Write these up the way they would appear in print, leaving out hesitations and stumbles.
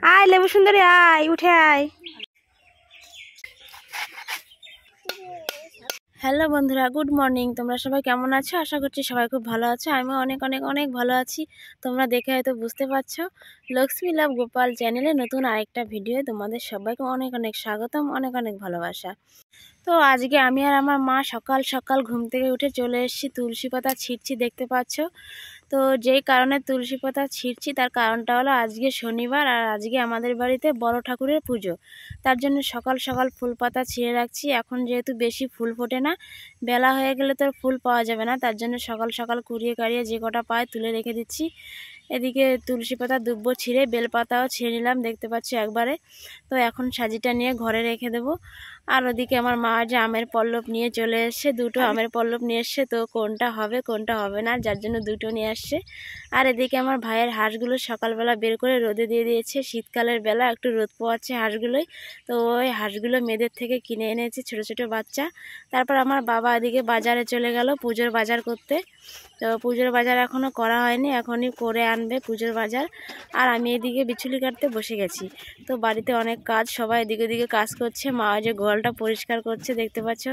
আয় লেবু সুন্দরী, আয় উঠে আয়। হ্যালো বন্ধুরা, গুড মর্নিং। তোমরা সবাই কেমন আছো? আশা করছি সবাই খুব ভালো আছো। আমি অনেক অনেক অনেক ভালো আছি। তোমরা দেখে হয়তো বুঝতে পারছো, লক্ষ্মী লাভ গোপাল চ্যানেলে নতুন আরেকটা ভিডিও তোমাদের সবাইকে অনেক অনেক স্বাগতম, অনেক অনেক ভালোবাসা। তো আজকে আমি আর আমার মা সকাল সকাল ঘুম থেকে উঠে চলে এসেছি, তুলসী পাতা ছিঁড়ছি, দেখতে পাচ্ছ। তো যেই কারণে তুলসী পাতা ছিঁড়ছি তার কারণটা হলো আজকে শনিবার, আর আজকে আমাদের বাড়িতে বড় ঠাকুরের পুজো। তার জন্য সকাল সকাল ফুল পাতা ছিঁড়ে রাখছি। এখন যেহেতু বেশি ফুল ফোটে না, বেলা হয়ে গেলে তো ফুল পাওয়া যাবে না, তার জন্য সকাল সকাল কুড়িয়ে কাড়িয়ে যে কটা পায় তুলে রেখে দিচ্ছি। এদিকে তুলসী পাতা দুব্বো ছিঁড়ে বেলপাতাও ছিঁড়ে নিলাম, দেখতে পাচ্ছি একবারে। তো এখন সাজিটা নিয়ে ঘরে রেখে দেবো। আর ওদিকে আমার মা যে আমের পল্লব নিয়ে চলে এসছে, দুটো আমের পল্লব নিয়ে এসছে। তো কোনটা হবে কোনটা হবে না, যার জন্য দুটো নিয়ে আসছে। আর এদিকে আমার ভাইয়ের হাঁসগুলো সকালবেলা বের করে রোদে দিয়ে দিয়েছে। শীতকালের বেলা একটু রোদ পোয়াচ্ছে হাঁসগুলোই। তো ওই হাঁসগুলো মেয়েদের থেকে কিনে এনেছে, ছোট ছোট বাচ্চা। তারপর আমার বাবা এদিকে বাজারে চলে গেল পুজোর বাজার করতে। তো পুজোর বাজার এখনও করা হয়নি, এখনই করে আনবে পুজোর বাজার। আর আমি এদিকে বিচুলি কাটতে বসে গেছি। তো বাড়িতে অনেক কাজ, সবাই এদিকে ওদিকে কাজ করছে। মা যে গোয়ালটা পরিষ্কার করছে, দেখতে পাচ্ছ।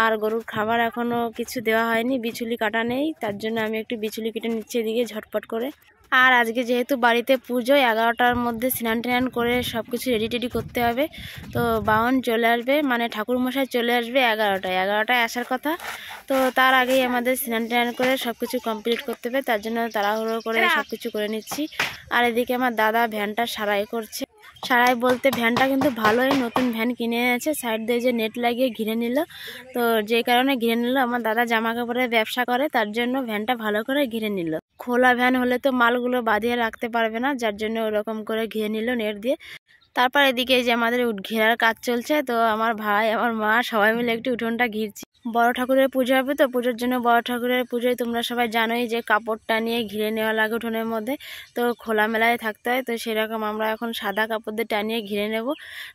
আর গরুর খাবার এখনও কিছু দেওয়া হয়নি, বিচুলি কাটা নেই, তার জন্য আমি একটু বিচুলি কেটে নিচ্ছি এদিকে ঝটপট করে। আর আজকে যেহেতু বাড়িতে পুজো, 11টার মধ্যে স্নান টান করে সব কিছু রেডি টেডি করতে হবে। তো বাহন চলে আসবে, মানে ঠাকুরমশাই চলে আসবে 11টায় আসার কথা। তো তার আগেই আমাদের স্নান টান করে সব কিছু কমপ্লিট করতে হবে, তার জন্য তাড়াহুড়ো করে সব কিছু করে নিচ্ছি। আর এদিকে আমার দাদা ভ্যানটা সারাই করছে। সারাই বলতে ভ্যানটা কিন্তু ভালোই নতুন ভ্যান কিনে এনেছে, সাইড দিয়ে যে নেট লাগিয়ে ঘিরে নিল। তো যে কারণে ঘিরে নিল, আমার দাদা জামা কাপড়ের ব্যবসা করে, তার জন্য ভ্যানটা ভালো করে ঘিরে নিল। খোলা ভ্যান হলে তো মালগুলো বাঁধিয়ে রাখতে পারবে না, যার জন্য ওরকম করে ঘিরে নিল নেট দিয়ে। তারপর এদিকে যে আমাদের ঘেরার কাজ চলছে। তো আমার ভাই আমার মা সবাই মিলে একটু উঠোনটা ঘিরছি। বড় ঠাকুরের পুজো হবে, তো পুজোর জন্য বড় ঠাকুরের পুজোয় তোমরা সবাই জানোই যে কাপড়টা নিয়ে ঘিরে নেওয়া লাগে উঠোনের মধ্যে। তো খোলামেলায় থাকতে হয়, তো সেরকম আমরা এখন সাদা কাপড় দিয়ে টানিয়ে ঘিরে নেব।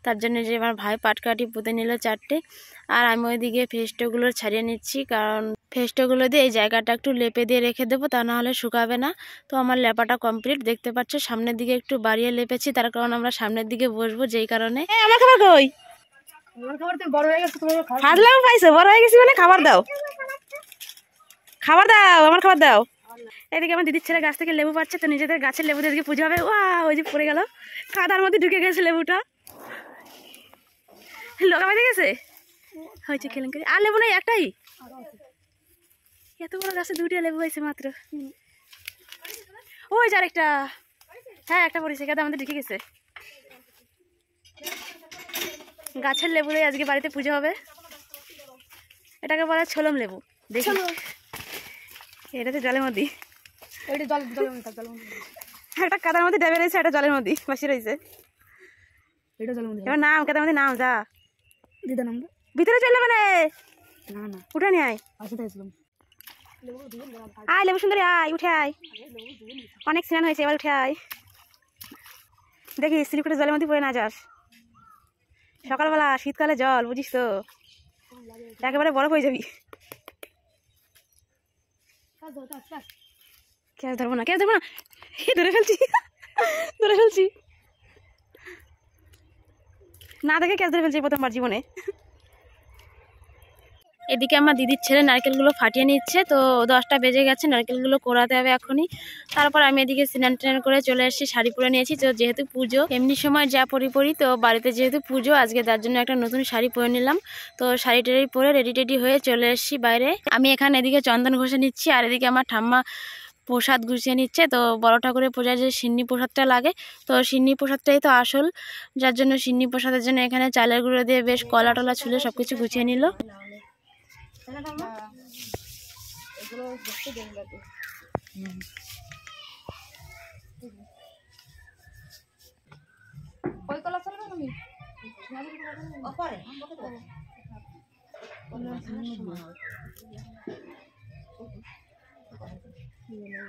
তার জন্য যে আমার ভাই পাটকাঠি পুঁতে নিল 4টে। আর আমি ওইদিকে ফেস্টোগুলো ছাড়িয়ে নিচ্ছি, কারণ ফেস্টোগুলো দিয়ে এই জায়গাটা একটু লেপে দিয়ে রেখে দেবো, তা নাহলে শুকাবে না। তো আমার লেপাটা কমপ্লিট, দেখতে পাচ্ছ। সামনের দিকে একটু বাড়িয়ে লেপেছি, তার কারণ আমরা সামনের দিকে বসবো, যেই কারণে। আমার খাবার কই? বড় হয়ে গেছে, ফাজলাম পাইছো, বড় হয়ে গেছি মানে খাবার দাও, খাবার দাও, আমার খাবার দাও। এদিকে আমার দিদির ছেলে গাছ থেকে লেবু পাচ্ছে, তো নিজেদের গাছের লেবু দিয়ে পুজো হবে। ওই যে পড়ে গেল, কাদার মধ্যে ঢুকে গেছে লেবুটা, লোকা বেঁধে গেছে হয়েছে কেলেঙ্কারি। আর লেবু নেই, একটাই, এত বড় গাছে 2টা লেবু হয়েছে মাত্র। ওই যে আরেকটা, হ্যাঁ একটা পড়েছে, কাদা আমাদের ঢুকে গেছে। গাছের লেবু দিয়ে আজকে বাড়িতে পুজো হবে। এটাকে বলে ছোলম লেবু। দেখি এটাতে জলের মধ্যে, একটা কাদার মধ্যে ডেবে রয়েছে, একটা জলের মধ্যে বসে রয়েছে। এবার নাম কাদার মধ্যে নাম, যা ভিতরে চলে মানে না উঠে নিয়ে আয়। আয় লেবু সুন্দরী, আয় উঠে আয়, অনেক স্নান হয়েছে, এবার উঠে আয়। দেখি স্লিপ করে জলের মধ্যে পড়ে না যাস। সকালবেলা শীতকালে জল, বুঝিস তো, একেবারে বরফ হয়ে যাবি। ক্যাচ ধরবো না, ক্যাচ ধরবো না, ধরে ফেলছি, ধরে ফেলছি, না দেখে ক্যাচ ধরে ফেলছি প্রথমবার জীবনে। এদিকে আমার দিদির ছেলে নারকেলগুলো ফাটিয়ে নিচ্ছে। তো 10টা বেজে গেছে, নারকেলগুলো কোরাতে হবে এখনই। তারপর আমি এদিকে স্নান টান করে চলে এসেছি, শাড়ি পরে নিয়েছি। তো যেহেতু পুজো, এমনি সময় যা পরি, তো বাড়িতে যেহেতু পুজো আজকে, তার জন্য একটা নতুন শাড়ি পরে নিলাম। তো শাড়ি টাড়ি পরে রেডি টেডি হয়ে চলে এসেছি বাইরে। আমি এখানে এদিকে চন্দন ঘষে নিচ্ছি, আর এদিকে আমার ঠাম্মা প্রসাদ গুছিয়ে নিচ্ছে। তো বড় ঠাকুরের পূজায় যে সিন্নি প্রসাদটা লাগে, তো সিন্নি প্রসাদটাই তো আসল, যার জন্য সিন্নি প্রসাদের জন্য এখানে চালের গুঁড়ো দিয়ে বেশ কলা টলা ছুলে সবকিছু গুছিয়ে নিল।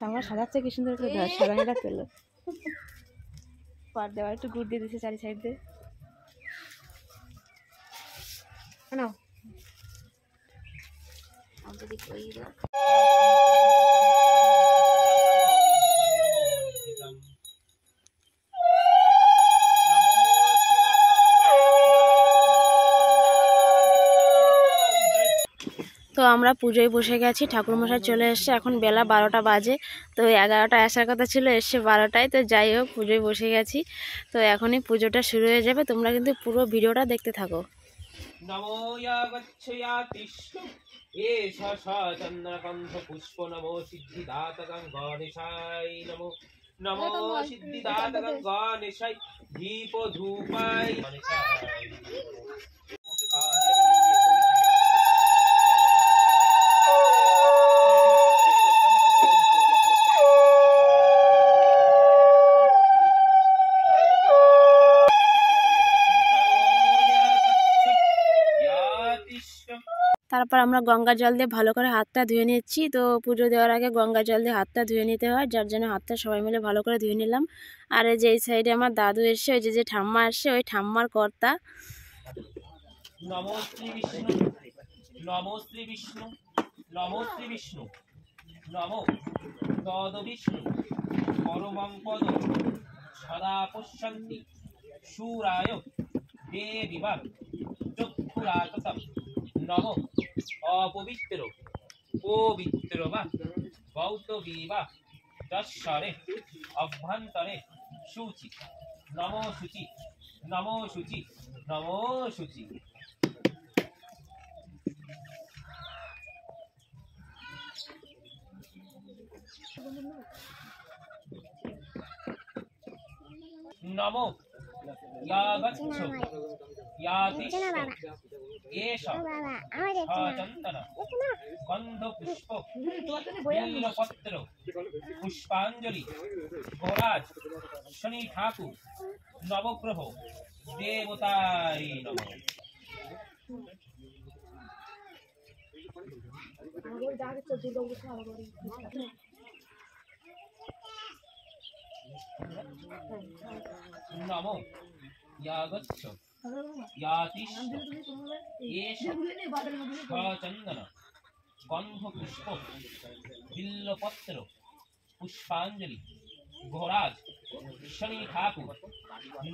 আমরা সাজাচ্ছে কি সুন্দর করে, সাজানোটা পেল। পাট দেওয়া একটু গুড় দিয়ে দিচ্ছে চারি সাইড দিয়ে। আমরা পুজোয় বসে গেছি, ঠাকুরমশাই চলে এসছে, এখন বেলা 12টা বাজে। তো 11টায় আসার কথা ছিল, এসছে 12টায়। তো যাই হোক, পুজোয় বসে গেছি। তো এখনই পুজোটা শুরু হয়ে যাবে, তোমরা কিন্তু পুরো ভিডিওটা দেখতে থাকো। নমো ইয়াগচ্ছয়াতিষ্ঠ এষা চন্দ্রকান্ত পুষ্প নমো সিদ্ধিদাতকং গণেশায় নমো নমো সিদ্ধিদাতকং গণেশায় দীপ ধূপায় গণেশায় তারপর আমরা গঙ্গা জল দিয়ে ভালো করে হাতটা ধুয়ে নিচ্ছি। তো পুজো দেওয়ার আগে গঙ্গা জল দিয়ে হাতটা ধুয়ে নিতে হয়, যার জন্য হাতটা সবাই মিলে ভালো করে ধুয়ে নিলাম। আর এই যে এই সাইডে আমার দাদু এসছে, ওই যে ঠাম্মা আসছে, ওই ঠাম্মার কর্তা। নমো শ্রী বিষ্ণু নমো শ্রী বিষ্ণু নমো শ্রী বিষ্ণু নমো তদ বিষ্ণু পরমং পদ সদা পশ্যন্তি শূরায় দেবিবা চক্ষুরাততম নমো অপবিত্র পবিত্র বা গৌতমী বা যশ্বরে অভ্যন্তরে শুচি নমো শুচি নমো শুচি নমো শুচি। নমো ইয়াগচ্ছ ইয়াতিষ্ঠ এষ চন্দন গন্ধ পুষ্প বিল্লপত্র পুষ্পাঞ্জলি গোরাজ শনি ঠাকুর নবগ্রহ দেবতায় নমঃ। নমো ইয়াগচ্ছ ইয়াতিষ্ঠ এষ চন্দন গন্ধ পুষ্প বিল্লপত্র পুষ্পাঞ্জলি ঘোরাজ শনি ঠাকুর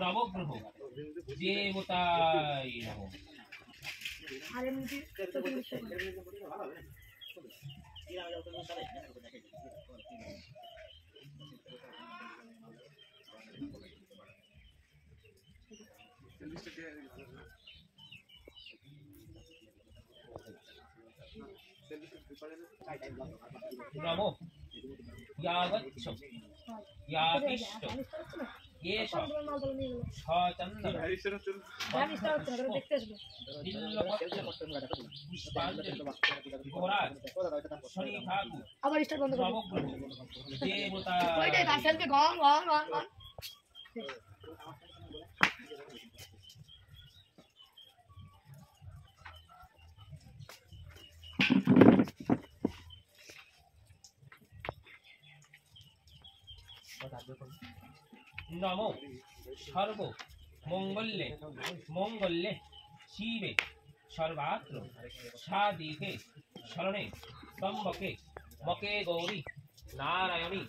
নবগ্রহ দেবতায় নমঃ। নমো ইয়াগচ্ছ ইয়াতিষ্ঠ এষ চন্দন বিল্লপত্র পুষ্পাঞ্জলি ঘোরাজ শনি ঠাকুর নবগ্রহ দেবতায়। নমো সর্ব মঙ্গলে মঙ্গলে শিবে সর্বাত্র সাদিকে শরণে ত্রম্বকে মকে গৌরী নারায়ণী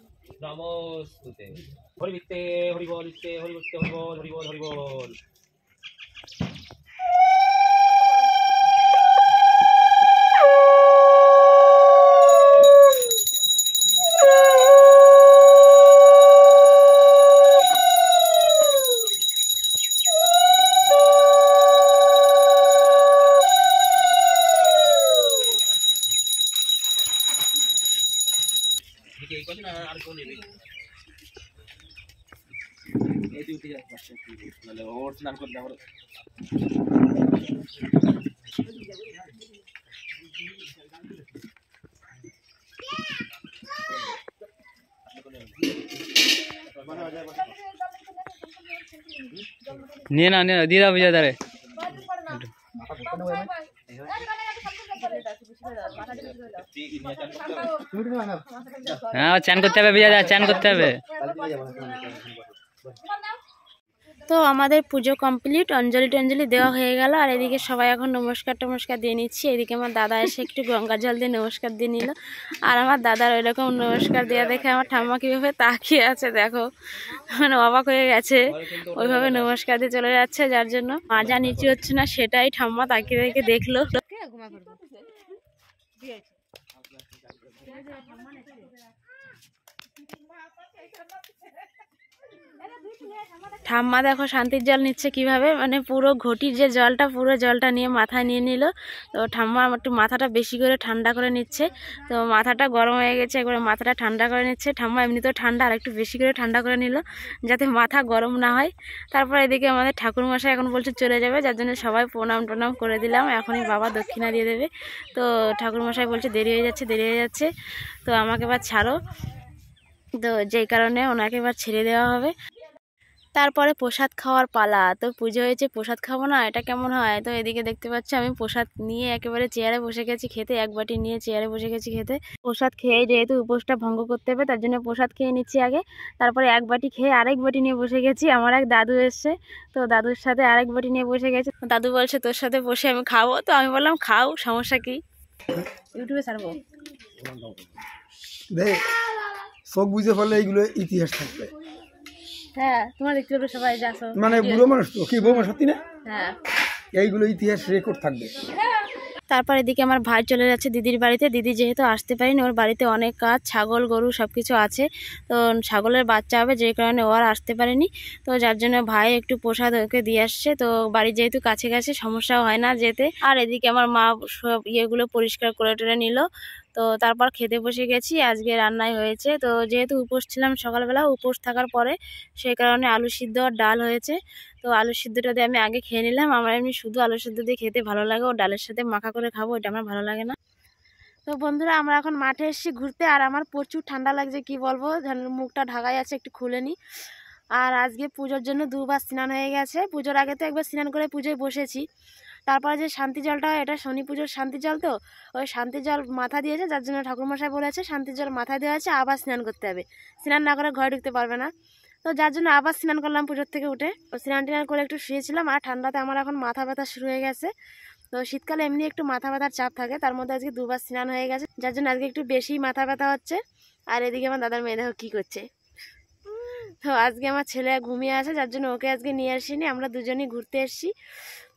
নমস্তুতে। হরিবিত্তে হরিবল বিত্তে হরিবিত্তে হরিবল হরিবল হরিবল। নিয়ে না দিয়ে দাও বুঝা দাঁড়ে। হ্যাঁ চান করতে হবে বুঝা দা, চান করতে হবে। তো আমাদের পুজো কমপ্লিট, অঞ্জলি টঞ্জলি দেওয়া হয়ে গেল। আর এদিকে সবাই এখন নমস্কার টমস্কার দিয়ে নিচ্ছি। এদিকে আমার দাদা এসে একটু গঙ্গা জল দিয়ে নমস্কার দিয়ে নিল। আর আমার দাদার ওই রকম নমস্কার দেওয়া দেখে আমার ঠাম্মা কীভাবে তাকিয়ে আছে দেখো, মানে অবাক হয়ে গেছে। ওইভাবে নমস্কার দিয়ে চলে যাচ্ছে, যার জন্য মাজা নিচু হচ্ছে না, সেটাই ঠাম্মা তাকিয়ে দেখে দেখলো। ঠাম্মা দেখো শান্তির জল নিচ্ছে কিভাবে, মানে পুরো ঘটির যে জলটা পুরো জলটা নিয়ে মাথায় নিয়ে নিল। তো ঠাম্মা একটু মাথাটা বেশি করে ঠান্ডা করে নিচ্ছে। তো মাথাটা গরম হয়ে গেছে, একবারে মাথাটা ঠান্ডা করে নিচ্ছে। ঠাম্মা এমনিতেও ঠান্ডা, আর একটু বেশি করে ঠান্ডা করে নিল যাতে মাথা গরম না হয়। তারপর এদিকে আমাদের ঠাকুরমশাই এখন বলছে চলে যাবে, যার জন্য সবাই প্রণাম টনাম করে দিলাম। এখনই বাবা দক্ষিণা দিয়ে দেবে। তো ঠাকুরমশাই বলছে দেরি হয়ে যাচ্ছে, দেরি হয়ে যাচ্ছে, তো আমাকে এবার ছাড়ো। তো যেই কারণে ওনাকে এবার ছেড়ে দেওয়া হবে। তারপরে প্রসাদ খাওয়ার পালা। তো পুজো হয়েছে, প্রসাদ খাবো না, এটা কেমন হয়? তো এদিকে দেখতে পাচ্ছি আমি প্রসাদ নিয়ে একেবারে চেয়ারে বসে গেছি খেতে। এক বাটি নিয়ে চেয়ারে বসে গেছি খেতে। প্রসাদ খেয়ে যেহেতু উপোসটা ভঙ্গ করতে হবে তার জন্য প্রসাদ খেয়ে নিচ্ছি আগে। তারপরে এক বাটি খেয়ে আরেক বাটি নিয়ে বসে গেছি। আমার এক দাদু এসছে, তো দাদুর সাথে আরেক বাটি নিয়ে বসে গেছি। দাদু বলছে তোর সাথে বসে আমি খাবো। তো আমি বললাম খাও, সমস্যা কি, ইউটিউবে ছাড়বো। সব বুঝে ফেললে এইগুলো ইতিহাস থাকবে। হ্যাঁ, তোমার দেখতে পাবে সবাই যাচ্ছ, মানে বুড়ো মানুষ তো কি বৌমা সত্যি না, হ্যাঁ এইগুলো ইতিহাস রেকর্ড থাকবে। তারপর এদিকে আমার ভাই চলে যাচ্ছে দিদির বাড়িতে। দিদি যেহেতু আসতে পারেনি, ওর বাড়িতে অনেক কাজ, ছাগল গরু সব কিছু আছে। তো ছাগলের বাচ্চা হবে, যে কারণে ও আর আসতে পারেনি। তো যার জন্য ভাই একটু প্রসাদ ওকে দিয়ে আসছে। তো বাড়ি যেহেতু কাছে কাছে সমস্যাও হয় না যেতে। আর এদিকে আমার মা সব ইয়েগুলো পরিষ্কার করে টেরে নিল। তো তারপর খেতে বসে গেছি। আজকে রান্নায় হয়েছে, তো যেহেতু উপোস ছিলাম সকালবেলা, উপোস থাকার পরে সেই কারণে আলু সিদ্ধ আর ডাল হয়েছে। তো আলু সিদ্ধটা দিয়ে আমি আগে খেয়ে নিলাম। আমার এমনি শুধু আলু সিদ্ধ দিয়ে খেতে ভালো লাগে, ও ডালের সাথে মাখা করে খাবো, এটা আমার ভালো লাগে না। তো বন্ধুরা আমরা এখন মাঠে এসেছি ঘুরতে, আর আমার প্রচুর ঠান্ডা লাগছে, কি বলবো, মুখটা ঢাকাই আছে, একটু খুলে নি। আর আজকে পুজোর জন্য দুবার স্নান হয়ে গেছে। পুজোর আগে তো একবার স্নান করে পুজোয় বসেছি। তারপরে যে শান্তি জলটা হয়, এটা শনি পুজোর শান্তি জল, তো ওই শান্তি জল মাথা দিয়েছে, যার জন্য ঠাকুরমশাই বলেছে শান্তি জল মাথায় দেওয়া আছে, আবার স্নান করতে হবে, স্নান না করে ঘরে ঢুকতে পারবে না। তো যার জন্য আবার স্নান করলাম পুজোর থেকে উঠে। স্নান টান করে একটু শুয়েছিলাম। আর ঠান্ডাতে আমার এখন মাথা ব্যথা শুরু হয়ে গেছে। তো শীতকালে এমনি একটু মাথা ব্যথার চাপ থাকে, তার মধ্যে আজকে দুবার স্নান হয়ে গেছে, যার জন্য আজকে একটু বেশি মাথা ব্যথা হচ্ছে। আর এদিকে আমার দাদার মেয়ে দেখো কী করছে। তো আজকে আমার ছেলে ঘুমিয়ে আছে, যার জন্য ওকে আজকে নিয়ে আসিনি, আমরা দুজনেই ঘুরতে এসেছি।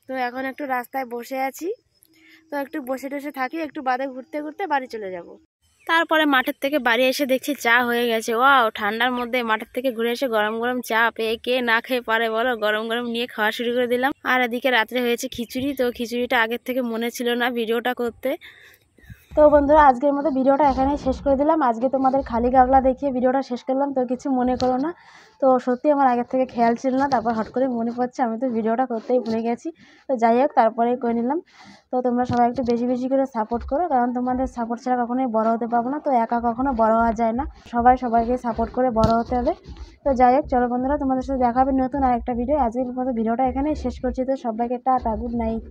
তো এখন একটু রাস্তায় বসে আছি, তো একটু বসে টসে থাকি, একটু বাদে ঘুরতে ঘুরতে বাড়ি চলে যাব। তারপরে মাঠের থেকে বাড়ি এসে দেখছি চা হয়ে গেছে। ওয়াও, ঠান্ডার মধ্যে মাঠের থেকে ঘুরে এসে গরম গরম চা পেয়ে কে না খেয়ে পারে বলো। গরম গরম নিয়ে খাওয়া শুরু করে দিলাম। আর এদিকে রাত্রে হয়েছে খিচুড়ি। তো খিচুড়িটা আগের থেকে মনে ছিল না ভিডিওটা করতে। তো বন্ধুরা আজকের মতো ভিডিওটা এখানেই শেষ করে দিলাম। আজকে তোমাদের খালি গাবলা দেখিয়ে ভিডিওটা শেষ করলাম, তো কিছু মনে করো না। তো সত্যি আমার আগের থেকে খেয়াল ছিল না, তারপর হট করে মনে পড়ছে, আমি তো ভিডিওটা করতেই ভুলে গেছি। তো যাই হোক, তারপরেই করে নিলাম। তো তোমরা সবাই একটু বেশি বেশি করে সাপোর্ট করো, কারণ তোমাদের সাপোর্ট ছাড়া কখনোই বড় হতে পারবো না। তো একা কখনো বড় হওয়া যায় না, সবাই সবাইকে সাপোর্ট করে বড় হতে হবে। তো যাই হোক, চলো বন্ধুরা, তোমাদের সাথে দেখা হবে নতুন আরেকটা ভিডিও। আজকের মতো ভিডিওটা এখানেই শেষ করছি। তো সবাইকে টাটা, গুড নাইট।